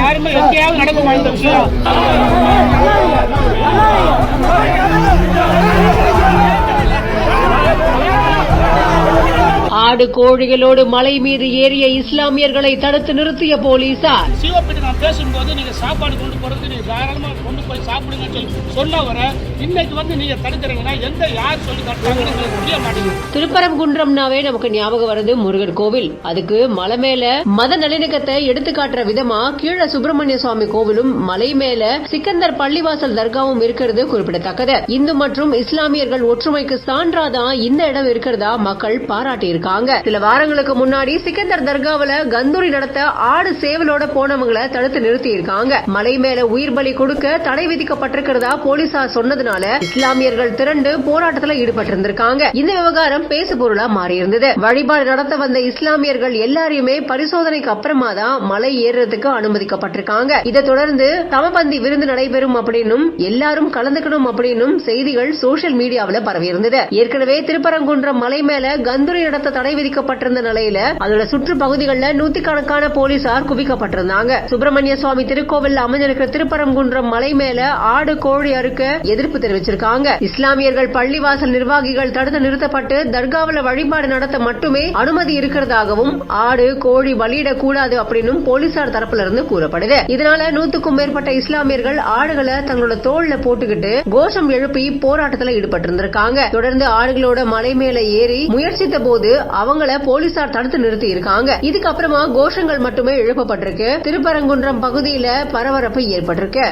யாருமே எங்கேயாவது நடக்குமா இந்த விஷயம்? ஆடு கோழிகளோடு மலை மீது ஏறிய இஸ்லாமியர்களை தடுத்து நிறுத்திய போலீசார். சிவப்பிட்டு நான் பேசும்போது நீங்க சாப்பாடு கொண்டு போறது நீங்க தாராளமா கொண்டு போய் சாப்பிடுங்கன்னு சொல்லி சொன்னவரை இன்னைக்கு நீங்க தடுக்கிறீங்கன்னா எந்த யார் சொல்லி தடுத்தாங்கன்னு புரிய மாட்டேங்குது. திருப்பரங்குன்றம்னாவே நமக்கு ஞாபகம் வருது முருகன் கோவில். அதுக்கு மலை மேல மத நல்லிணக்கத்தை எடுத்து காட்டுற விதமா கீழ சுப்பிரமணிய சுவாமி கோவிலும் மலை மேல சிக்கந்தர் பள்ளிவாசல் தர்காவும் இருக்கிறது குறிப்பிடத்தக்கது. இந்து மற்றும் இஸ்லாமியர்கள் ஒற்றுமைக்கு சான்றாதான் இந்த இடம் இருக்கிறதா மக்கள் பாராட்டியிருக்காங்க. சில வாரங்களுக்கு முன்னாடி சிக்கந்தர் தர்காவில கந்தூரி நடத்த ஆடு சேவலோட போனவங்களை தடுத்து நிறுத்தி இருக்காங்க. மலை மேல உயிர் பலி கொடுக்க தடை விதிக்கப்பட்டிருக்கிறதா போலீசார் சொன்னதுனால இஸ்லாமியர்கள் திரண்டு போராட்டத்தில் ஈடுபட்டிருந்திருக்காங்க. இந்த விவகாரம் பேசு பொருளா மாறியிருந்தது. வழிபாடு நடத்த வந்த இஸ்லாமியர்கள் எல்லாரையுமே பரிசோதனைக்கு அப்புறமா தான் மலை ஏறுறதுக்கு அனுமதிக்கப்பட்டிருக்காங்க. இதை தொடர்ந்து சமபந்தி விருந்து நடைபெறும் அப்படின்னும் எல்லாரும் கலந்துக்கணும் அப்படின்னும் செய்திகள் சோசியல் மீடியாவில் பரவியிருந்தது. ஏற்கனவே திருப்பரங்குன்றம் மலை மேல கந்தூரி நடத்த தடை விதிக்கப்பட்டிருந்த நிலையில அதோட சுற்று பகுதிகளில் நூற்றுக்கணக்கான போலீசார் குவிக்கப்பட்டிருந்தாங்க. சுப்பிரமணிய சுவாமி திருக்கோவில் அமைஞ்சிருக்கிற திருப்பரங்குன்றம் மலை மேல ஆடு கோழி அறுக்க எதிர்ப்பு தெரிவிச்சிருக்காங்க. இஸ்லாமியர்கள் பள்ளிவாசல் நிர்வாகிகள் தடுத்து நிறுத்தப்பட்டு தர்காவில் வழிபாடு நடத்த மட்டுமே அனுமதி இருக்கிறதாகவும் ஆடு கோழி பலியிடக்கூடாது அப்படின்னு போலீசார் தரப்புல இருந்து கூறப்படுது. இதனால 100க்கும் மேற்பட்ட இஸ்லாமியர்கள் ஆடுகளை தங்களோட தோல்ல போட்டுக்கிட்டு கோஷம் எழுப்பி போராட்டத்தில் ஈடுபட்டிருந்திருக்காங்க. தொடர்ந்து ஆடுகளோட மலை மேல ஏறி முயற்சித்த போது அவங்கள போலீசார் தடுத்து நிறுத்தி இருக்காங்க. இதுக்கப்புறமா கோஷங்கள் மட்டுமே எழுப்பப்பட்டிருக்கு. திருப்பரங்குன்றம் பகுதியில பரபரப்பு ஏற்பட்டிருக்கு.